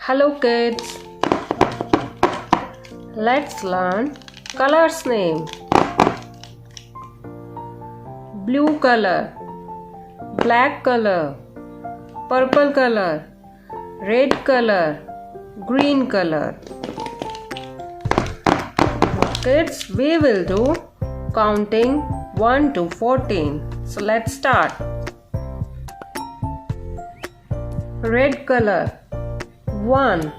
Hello kids, let's learn colors name. Blue color, black color, purple color, red color, green color. Kids, we will do counting 1 to 14. So let's start. Red color 1,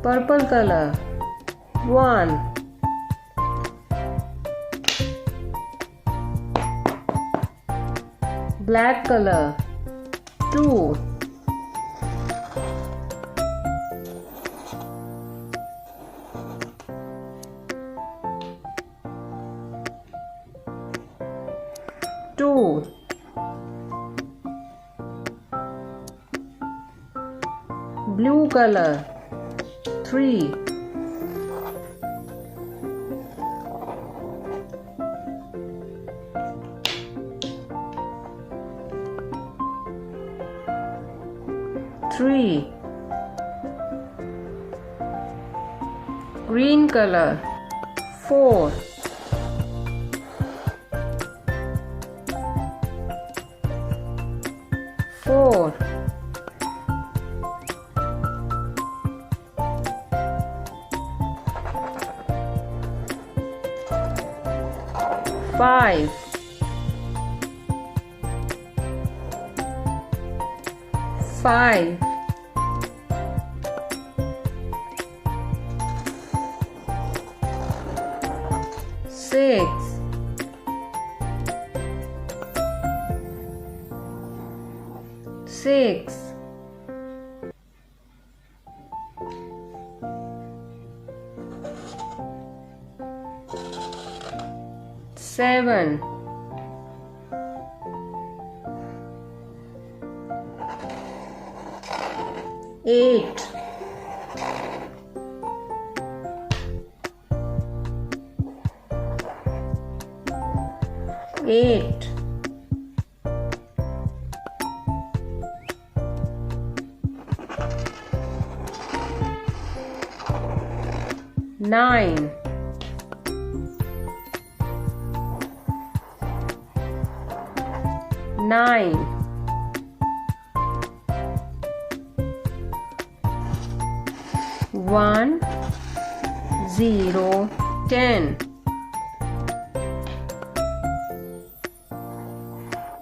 purple color 1, black color 2, blue color 3, green color 4, 5, 6, 7, 8, 9, 1, 0, 10,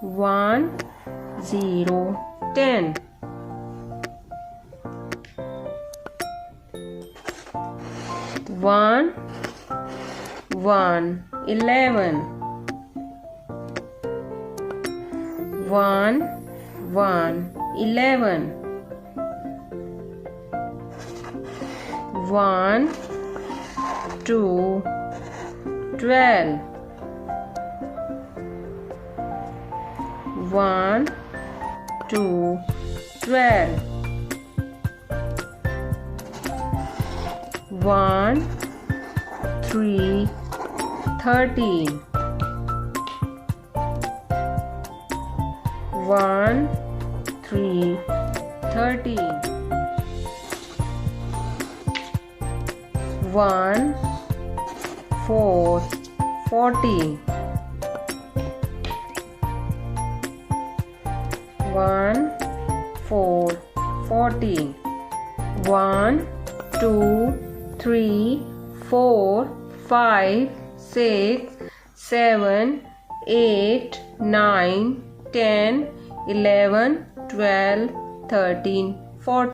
1, 0, 10, 1, 1, 11, 1, 1, 11, 1, 2, 12, 1, 2, 12, 1, 3, 13, 1, 3, 13, 1, 4, 14, 1, 4, 14, 1, 2, 3, 4, 5, 6, 7, 8, 9, 10, 11, 12, 13, 14.